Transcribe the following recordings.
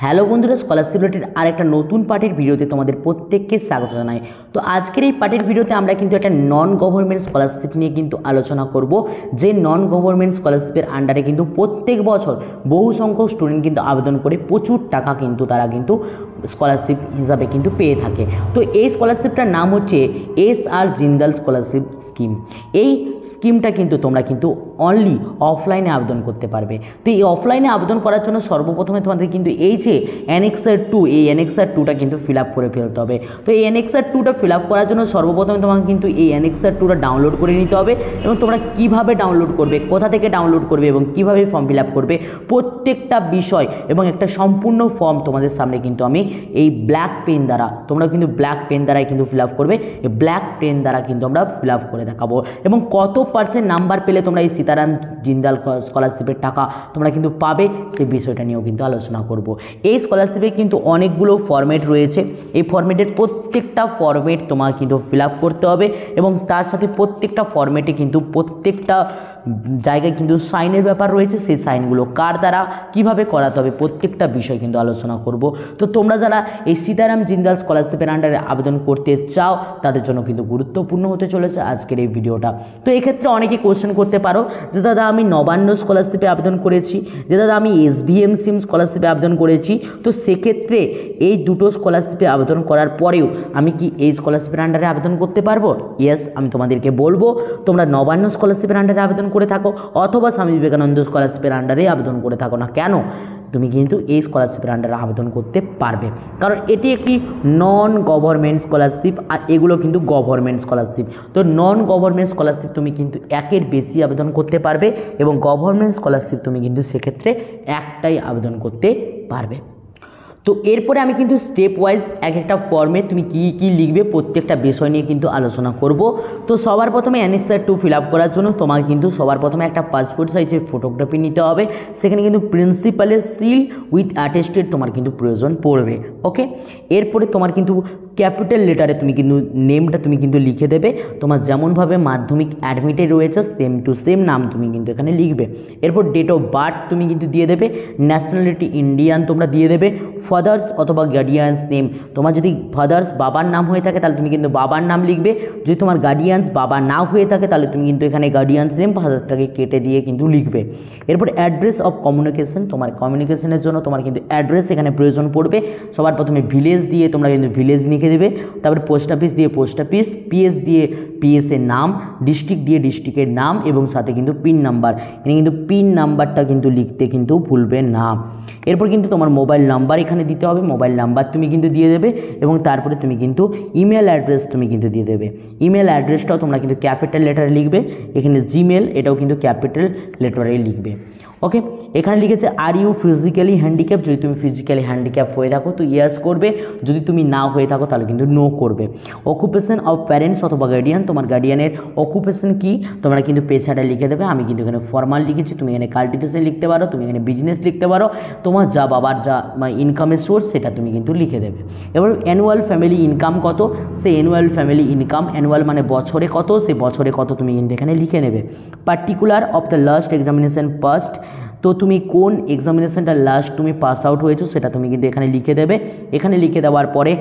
Hello বন্ধুরা, scholarship related আরেকটা নতুন পার্টের ভিডিওতে তোমাদের প্রত্যেককে স্বাগত জানাই। তো আজকের এই পার্টের ভিডিওতে আমরা কিন্তু একটা নন গভর্নমেন্ট স্কলারশিপ নিয়ে কিন্তু আলোচনা করব, যে নন গভর্নমেন্ট স্কলারশিপের আন্ডারে কিন্তু প্রত্যেক বছর বহু সংখ্যক স্টুডেন্ট কিন্তু আবেদন করে প্রচুর টাকা কিন্তু তারা কিন্তু স্কলারশিপ হিসাবে কিন্তু পেয়ে থাকে। তো এই স্কলারশিপটার নাম হচ্ছে এস.আর. Jindal scholarship scheme. এই স্কিমটা কিন্তু তোমরা কিন্তু অনলি অফলাইনে আবেদন করতে পারবে। তো এই অফলাইনে আবেদন করার জন্য সর্বপ্রথমে তোমাদের কিন্তু এই যে অ্যানেক্সার 2, এই অ্যানেক্সার 2টা কিন্তু ফিল আপ করে ফেলতে হবে। তো এই অ্যানেক্সার 2টা ফিল আপ করার জন্য সর্বপ্রথমে তোমাকে কিন্তু এই অ্যানেক্সার 2টা ডাউনলোড করে নিতে হবে। এবং তোমরা কীভাবে ডাউনলোড করবে, কোথা থেকে ডাউনলোড করবে এবং কীভাবে ফর্ম ফিল আপ করবে, প্রত্যেকটা বিষয় এবং একটা সম্পূর্ণ ফর্ম তোমাদের সামনে কিন্তু আমি এই ব্ল্যাক পেন দ্বারা, তোমরা কিন্তু ব্ল্যাক পেন দ্বারাই কিন্তু ফিল আপ করবে। এই ব্ল্যাক পেন দ্বারা কিন্তু আমরা ফিল আপ করে দেখাবো এবং কত পার্সেন্ট নাম্বার পেলে তোমরা এই সীতারাম জিন্দাল স্কলারশিপের টাকা তোমরা কিন্তু পাবে, সেই বিষয়টা নিয়েও কিন্তু আলোচনা করব। এই স্কলারশিপে কিন্তু অনেকগুলো ফরম্যাট রয়েছে। এই ফরম্যাটের প্রত্যেকটা ফরম্যাট তোমাকে কিন্তু ফিল আপ করতে হবে এবং তার সাথে প্রত্যেকটা ফরম্যাটে কিন্তু প্রত্যেকটা জায়গায় কিন্তু সাইনের ব্যাপার রয়েছে। সেই সাইনগুলো কার দ্বারা কীভাবে করাতে হবে, প্রত্যেকটা বিষয় কিন্তু আলোচনা করব। তো তোমরা যারা এই সীতারাম জিন্দাল স্কলারশিপের আন্ডারে আবেদন করতে চাও তাদের জন্য কিন্তু গুরুত্বপূর্ণ হতে চলেছে আজকের এই ভিডিওটা। তো এক্ষেত্রে অনেকে কোশ্চেন করতে পারো যে দাদা আমি নবান্ন স্কলারশিপে আবেদন করেছি, যে দাদা আমি SBM সিম স্কলারশিপে আবেদন করেছি, তো সেক্ষেত্রে এই দুটো স্কলারশিপে আবেদন করার পরেও আমি কি এই স্কলারশিপের আন্ডারে আবেদন করতে পারবো? ইয়েস, আমি তোমাদেরকে বলবো তোমরা নবান্ন স্কলারশিপের আন্ডারে আবেদন করে থাকো অথবা স্বামী বিবেকানন্দ স্কলারশিপের আন্ডারে আবেদন করে থাকো না কেন, তুমি কিন্তু এই স্কলারশিপের আন্ডারে আবেদন করতে পারবে, কারণ এটি একটি নন গভর্নমেন্ট স্কলারশিপ আর এগুলো কিন্তু গভর্নমেন্ট স্কলারশিপ। তো নন গভর্নমেন্ট স্কলারশিপ তুমি কিন্তু একের বেশি আবেদন করতে পারবে এবং গভর্নমেন্ট স্কলারশিপ তুমি কিন্তু সেক্ষেত্রে একটাই আবেদন করতে পারবে। তো এরপরে আমি কিন্তু স্টেপ ওয়াইজ এক একটা ফর্মে তুমি কী কী লিখবে প্রত্যেকটা বিষয় নিয়ে কিন্তু আলোচনা করব। তো সবার প্রথমে অ্যানেক্সার 2 ফিল আপ করার জন্য তোমাকে কিন্তু সবার প্রথমে একটা পাসপোর্ট সাইজের ফটোগ্রাফি নিতে হবে। সেখানে কিন্তু প্রিন্সিপালের সিল উইথ অ্যাটেস্টেড তোমার কিন্তু প্রয়োজন পড়বে। ওকে, এরপরে তোমার কিন্তু ক্যাপিটাল লেটারে তুমি কিন্তু নেমটা তুমি কিন্তু লিখে দেবে, তোমার যেমনভাবে মাধ্যমিক অ্যাডমিটে রয়েছে সেম টু সেম নাম তুমি কিন্তু এখানে লিখবে। এরপর ডেট অফ বার্থ তুমি কিন্তু দিয়ে দেবে, ন্যাশনালিটি ইন্ডিয়ান তোমরা দিয়ে দেবে, ফাদার্স অথবা গার্ডিয়ানস নেম, তোমার যদি ফাদার্স বাবার নাম হয়ে থাকে তাহলে তুমি কিন্তু বাবার নাম লিখবে, যদি তোমার গার্ডিয়ানস বাবা না হয়ে থাকে তাহলে তুমি কিন্তু এখানে গার্ডিয়ানস নেম ফাদারটাকে কেটে দিয়ে কিন্তু লিখবে। এরপর অ্যাড্রেস অফ কমিউনিকেশন, তোমার কমিউনিকেশনের জন্য তোমার কিন্তু অ্যাড্রেস এখানে প্রয়োজন পড়বে। সবার প্রথমে ভিলেজ দিয়ে তোমরা কিন্তু ভিলেজ লিখে দেবে, তারপরে পোস্ট অফিস দিয়ে পোস্ট অফিস, পিএস দিয়ে পিএসের নাম, ডিস্ট্রিক্ট দিয়ে ডিস্ট্রিক্টের নাম এবং সাথে কিন্তু পিন নাম্বার, এখানে কিন্তু পিন নাম্বারটা কিন্তু লিখতে কিন্তু ভুলবে না। এরপর কিন্তু তোমার মোবাইল নাম্বার এখানে দিতে হবে, মোবাইল নাম্বার তুমি কিন্তু দিয়ে দেবে এবং তারপরে তুমি কিন্তু ইমেল অ্যাড্রেস তুমি কিন্তু দিয়ে দেবে। ইমেল অ্যাড্রেসটাও তোমরা কিন্তু ক্যাপিটাল লেটারে লিখবে, এখানে জিমেল এটাও কিন্তু ক্যাপিটাল লেটারে লিখবে। ওকে, এখানে লিখেছে আর ইউ ফিজিক্যালি হ্যান্ডিক্যাপ, যদি তুমি ফিজিক্যালি হ্যান্ডিক্যাপ হয়ে থাকো তো ইয়েস করবে, যদি তুমি না হয়ে থাকো তাহলে কিন্তু নো করবে। অকুপেশন অফ প্যারেন্টস অথবা গার্ডিয়ান, তোমার গার্ডিয়ানের অকুপেশন কি তোমরা কিন্তু পেশাটা লিখে দেবে। আমি কিন্তু এখানে ফর্মাল লিখেছি, তুমি এখানে কাল্টিভেশন লিখতে পারো, তুমি এখানে বিজনেস লিখতে পারো, তোমার যা বাবার যা ইনকামের সোর্স সেটা তুমি কিন্তু লিখে দেবে। এবার অ্যানুয়াল ফ্যামিলি ইনকাম কত, সেই অ্যানুয়াল ফ্যামিলি ইনকাম, অ্যানুয়াল মানে বছরে কত, সেই বছরে কত তুমি কিন্তু এখানে লিখে নেবে। Particular of the last examination past, তো তুমি কোন এক্সামিনেশনটা লাস্ট তুমি পাস আউট হয়েছো সেটা তুমি কিন্তু এখানে লিখে দেবে। এখানে লিখে দেওয়ার পরে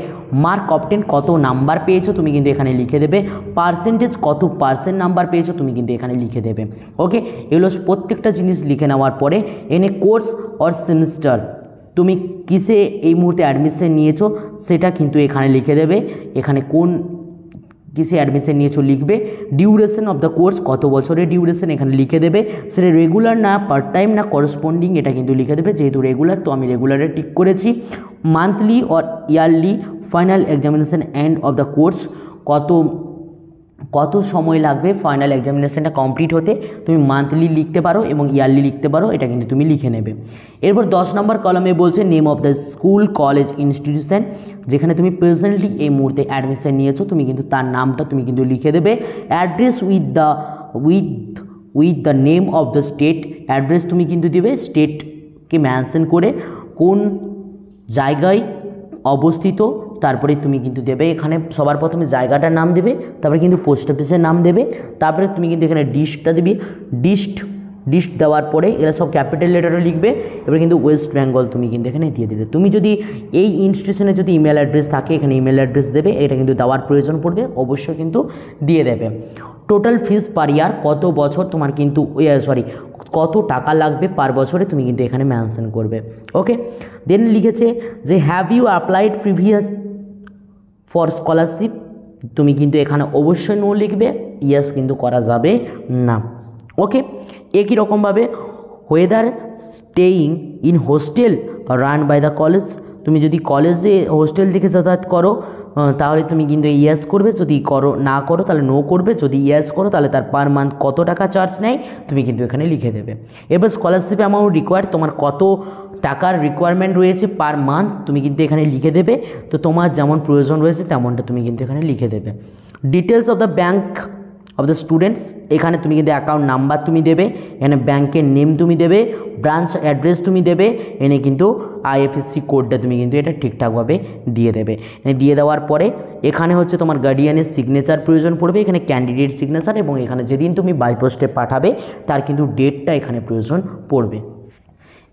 মার্ক অবটেন কত নাম্বার পেয়েছো তুমি কিন্তু এখানে লিখে দেবে, পার্সেন্টেজ কত পার্সেন্ট নাম্বার পেয়েছো তুমি কিন্তু এখানে লিখে দেবে। ওকে, এগুলো প্রত্যেকটা জিনিস লিখে নেওয়ার পরে এনে কোর্স অর সেমিস্টার তুমি কিসে এই মুহূর্তে অ্যাডমিশন নিয়েছো সেটা কিন্তু এখানে লিখে দেবে, এখানে কোন কিসে অ্যাডমিশন নিয়েছো লিখবে। ডিউরেশন অফ দ্য কোর্স, কত বছরের ডিউরেশন এখানে লিখে দেবে, সেটা রেগুলার না পার্ট টাইম না করসপন্ডিং এটা কিন্তু লিখে দেবে, যেহেতু রেগুলার তো আমি রেগুলারে টিক করেছি। Monthly or yearly final examination end of the course, কত সময় লাগবে ফাইনাল এক্সামিনেশনটা কমপ্লিট হতে, তুমি মান্থলি লিখতে পারো এবং ইয়ারলি লিখতে পারো, এটা কিন্তু তুমি লিখে নেবে। এরপর 10 নম্বর কলমে বলছে name of the school college institution, যেখানে তুমি প্রেজেন্টলি এই মুহূর্তে অ্যাডমিশন নিয়েছো তুমি কিন্তু তার নামটা তুমি কিন্তু লিখে দেবে। Address with the name of the state, address তুমি কিন্তু দেবে স্টেটকে মেনশন করে কোন জায়গায় অবস্থিত, তারপরে তুমি কিন্তু দেবে এখানে সবার প্রথমে জায়গাটার নাম দেবে, তারপরে কিন্তু পোস্ট অফিসের নাম দেবে, তারপরে তুমি কিন্তু এখানে ডিস্টটা দেবে, লিস্ট দেওয়ার পরে এরা সব ক্যাপিটাল লেটারে লিখবে। এবার কিন্তু ওয়েস্ট বেঙ্গল তুমি কিন্তু এখানে দিয়ে দেবে। তুমি যদি এই ইনস্টিটিউশনে যদি ইমেল অ্যাড্রেস থাকে এখানে ইমেল অ্যাড্রেস দেবে, এটা কিন্তু দেওয়ার প্রয়োজন পড়বে, অবশ্যই কিন্তু দিয়ে দেবে। টোটাল ফিস পার ইয়ার, কত বছর তোমার কিন্তু কত টাকা লাগবে পার বছরে তুমি কিন্তু এখানে মেনশন করবে। ওকে, দেন লিখেছে যে have you applied previous for scholarship, তুমি কিন্তু এখানে অবশ্যই নো লিখবে, ইয়েস কিন্তু করা যাবে না। ওকে, একই রকমভাবে whether staying in hostel run by the college, তুমি যদি কলেজে হোস্টেল থেকে যাতায়াত করো তাহলে তুমি কিন্তু ইয়েস করবে, যদি করো না করো তাহলে নো করবে, যদি ইয়েস করো তাহলে তার পার মান্থ কত টাকা চার্জ নেয় তুমি কিন্তু এখানে লিখে দেবে। এবার স্কলারশিপ অ্যামাউন্ট রিকোয়ার্ড, তোমার কত টাকার রিকোয়ারমেন্ট রয়েছে পার মান্থ তুমি কিন্তু এখানে লিখে দেবে। তো তোমার যেমন প্রয়োজন রয়েছে তেমনটা তুমি কিন্তু এখানে লিখে দেবে। Details of the bank of the students, এখানে তুমি কিন্তু অ্যাকাউন্ট নাম্বার তুমি দেবে, এখানে ব্যাংকের নেম তুমি দেবে, ব্রাঞ্চ অ্যাড্রেস তুমি দেবে, এনে কিন্তু আইএফএসসি কোডটা তুমি কিন্তু এটা ঠিকঠাকভাবে দিয়ে দেবে। এনে দিয়ে দেওয়ার পরে এখানে হচ্ছে তোমার গার্ডিয়ানের সিগনেচার প্রয়োজন পড়বে, এখানে ক্যান্ডিডেট সিগনেচার, এবং এখানে যেদিন তুমি বাই পোস্টে পাঠাবে তার কিন্তু ডেটটা এখানে প্রয়োজন পড়বে।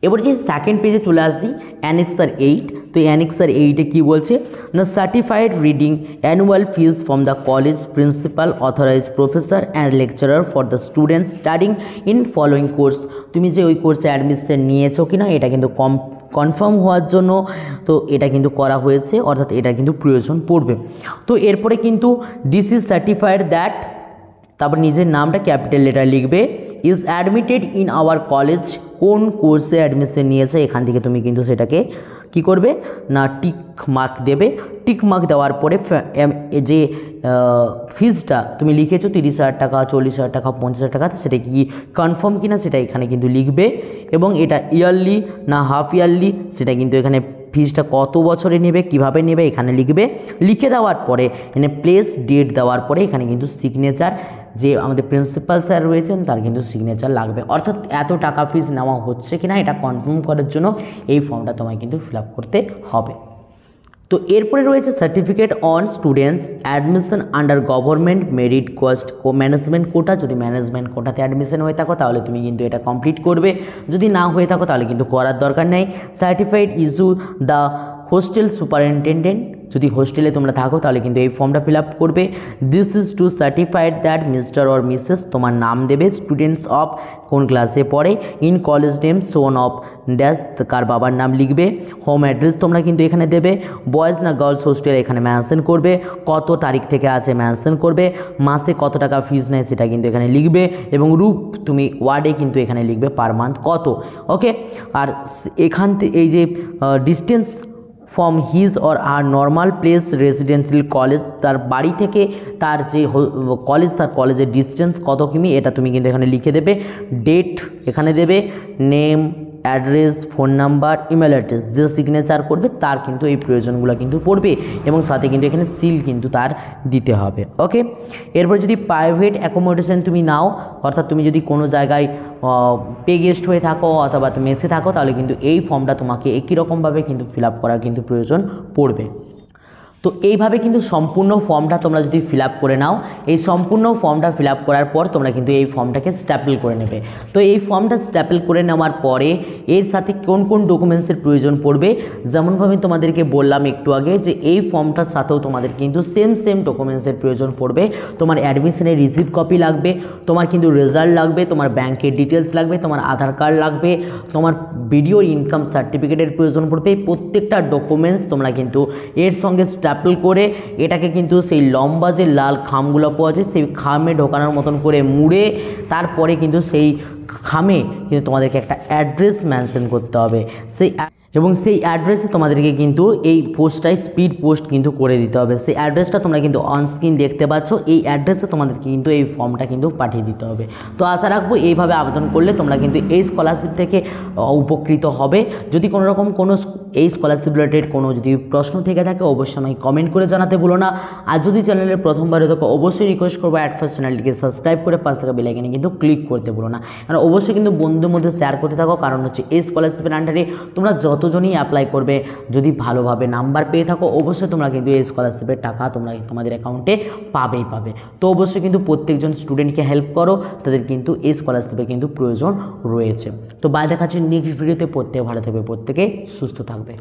এবার যে সেকেন্ড পেজে চলে আসি অ্যানেক্সার 8, তো অ্যানেক্সার 8-এ কী বলছে না, certified reading annual fees from the college principal authorised professor and lecturer for the students studying in following course, তুমি যে ওই কোর্সে অ্যাডমিশন নিয়েছো কিনা এটা কিন্তু কনফার্ম হওয়ার জন্য তো এটা কিন্তু করা হয়েছে, অর্থাৎ এটা কিন্তু প্রয়োজন পড়বে। তো এরপরে কিন্তু দিস ইজ সার্টিফাইড দ্যাট, তারপর নিজের নামটা ক্যাপিটাল লেটার লিখবে, is admitted in our college, কোন কোর্সে অ্যাডমিশন নিয়েছে এখান থেকে তুমি কিন্তু সেটাকে কি করবে না টিক মার্ক দেবে। টিক মার্ক দেওয়ার পরে যে ফিজটা তুমি লিখেছো 30,000 টাকা, 40,000 টাকা, 50,000 টাকা, সেটা কি কনফার্ম কিনা সেটা এখানে কিন্তু লিখবে, এবং এটা ইয়ারলি না হাফ ইয়ারলি সেটা কিন্তু এখানে ফিজটা কত বছরে নেবে কিভাবে নেবে এখানে লিখবে। লিখে দেওয়ার পরে এখানে প্লেস ডেট দেওয়ার পরে এখানে কিন্তু সিগনেচার, যে আমাদের প্রিন্সিপাল স্যার রয়েছেন তার কিন্তু সিগনেচার লাগবে, অর্থাৎ এত টাকা ফিজ নেওয়া হচ্ছে কিনা এটা কনফার্ম করার জন্য এই ফর্মটা তোমায় কিন্তু ফিল আপ করতে হবে। তো এরপরে রয়েছে certificate on students admission under government merit cost management quota, যদি ম্যানেজমেন্ট কোটাতে অ্যাডমিশন হয়ে থাকো তাহলে তুমি কিন্তু এটা কমপ্লিট করবে, যদি না হয়ে থাকো তাহলে কিন্তু করার দরকার নেই। Certified issue the hostel superintendent, যদি হোস্টেলে তোমরা থাকো তাহলে কিন্তু এই ফর্মটা ফিল আপ করবে। This is to certified that mister or missus, তোমার নাম দেবে, স্টুডেন্টস অফ কোন ক্লাসে পড়ে, in college name son of dash, কার বাবার নাম লিখবে, হোম অ্যাড্রেস তোমরা কিন্তু এখানে দেবে, বয়েজ না গার্লস হোস্টেল এখানে মেনশন করবে, কত তারিখ থেকে আছে মেনশন করবে, মাসে কত টাকা ফিজ নেয় সেটা কিন্তু এখানে লিখবে, এবং রূপ তুমি ওয়ার্ডে কিন্তু এখানে লিখবে পার মান্থ কত। ওকে, আর এখান থেকে এই যে ডিস্টেন্স ফ্রম হিজ অর আর নর্মাল প্লেস রেসিডেন্সিয়াল কলেজ, তার বাড়ি থেকে তার যে কলেজ তার কলেজের ডিস্টেন্স কত কিমি এটা তুমি কিন্তু এখানে লিখে দেবে। ডেট এখানে দেবে, name, address, phone number, email address, যে সিগনেচার করবে তার কিন্তু এই প্রয়োজনগুলো কিন্তু পড়বে, এবং সাথে কিন্তু এখানে সিল কিন্তু তার দিতে হবে। ওকে, এরপর যদি প্রাইভেট অ্যাকোমোডেশন তুমি নাও, অর্থাৎ তুমি যদি কোনো জায়গায় পে গেস্ট হয়ে থাকো অথবা তুমি মেসে থাকো তাহলে কিন্তু এই ফর্মটা তোমাকে একই রকমভাবে কিন্তু ফিল আপ করার কিন্তু প্রয়োজন পড়বে। তো এইভাবে কিন্তু সম্পূর্ণ ফর্মটা তোমরা যদি ফিল আপ করে নাও, এই সম্পূর্ণ ফর্মটা ফিল আপ করার পর তোমরা কিন্তু এই ফর্মটাকে স্ট্যাপল করে নেবে। তো এই ফর্মটা স্ট্যাপল করে নেওয়ার পরে এর সাথে কোন কোন ডকুমেন্টসের প্রয়োজন পড়বে, যেমনভাবে তোমাদেরকে বললাম একটু আগে যে এই ফর্মটার সাথেও তোমাদের কিন্তু সেম ডকুমেন্টসের প্রয়োজন পড়বে। তোমার অ্যাডমিশনের রিসিপ্ট কপি লাগবে, তোমার কিন্তু রেজাল্ট লাগবে, তোমার ব্যাংকের ডিটেলস লাগবে, তোমার আধার কার্ড লাগবে, তোমার ভিডিও ইনকাম সার্টিফিকেটের প্রয়োজন পড়বে। প্রত্যেকটা ডকুমেন্টস তোমরা কিন্তু এর সঙ্গে স্ট্যাপল করে এটাকে কিন্তু সেই লম্বা যে লাল খামগুলো পাওয়া যায় সেই খামে ঢোকানোর মতন করে মুড়ে তারপরে কিন্তু সেই খামে কিন্তু তোমাদেরকে একটা অ্যাড্রেস মেনশন করতে হবে, এবং সেই অ্যাড্রেসে তোমাদেরকে কিন্তু এই পোস্টটাই স্পিড পোস্ট কিন্তু করে দিতে হবে। সেই অ্যাড্রেসটা তোমরা কিন্তু অনস্ক্রিন দেখতে পাচ্ছ, এই অ্যাড্রেসে তোমাদেরকে কিন্তু এই ফর্মটা কিন্তু পাঠিয়ে দিতে হবে। তো আশা রাখবো এইভাবে আবেদন করলে তোমরা কিন্তু এই স্কলারশিপ থেকে উপকৃত হবে। যদি কোনো রকম এই স্কলারশিপ রিলেটেড কোনো যদি প্রশ্ন থেকে থাকে অবশ্যই আমাকে কমেন্ট করে জানাতে ভুলো না। আর যদি চ্যানেলের প্রথমবার তোকে অবশ্যই রিকোয়েস্ট করবো ফার্স্ট চ্যানেলটিকে সাবস্ক্রাইব করে পাশ থাকা বেল আইকনে কিন্তু ক্লিক করতে ভুলো না, কারণ অবশ্যই কিন্তু বন্ধুদের মধ্যে শেয়ার করতে থাকো, কারণ হচ্ছে এই স্কলারশিপের আন্ডারে তোমরা যত যতজনই অ্যাপ্লাই করবে, যদি ভালোভাবে নাম্বার পেয়ে থাকো অবশ্যই তোমরা কিন্তু এই স্কলারশিপের টাকা তোমরা তোমাদের অ্যাকাউন্টে পাবেই পাবে। তো অবশ্যই কিন্তু প্রত্যেকজন স্টুডেন্টকে হেল্প করো, তাদের কিন্তু এই স্কলারশিপের কিন্তু প্রয়োজন রয়েছে। তো বাই দেখাচ্ছি নেক্সট ভিডিওতে। প্রত্যেকে ভালো থাকবে, প্রত্যেকে সুস্থ থাকবে।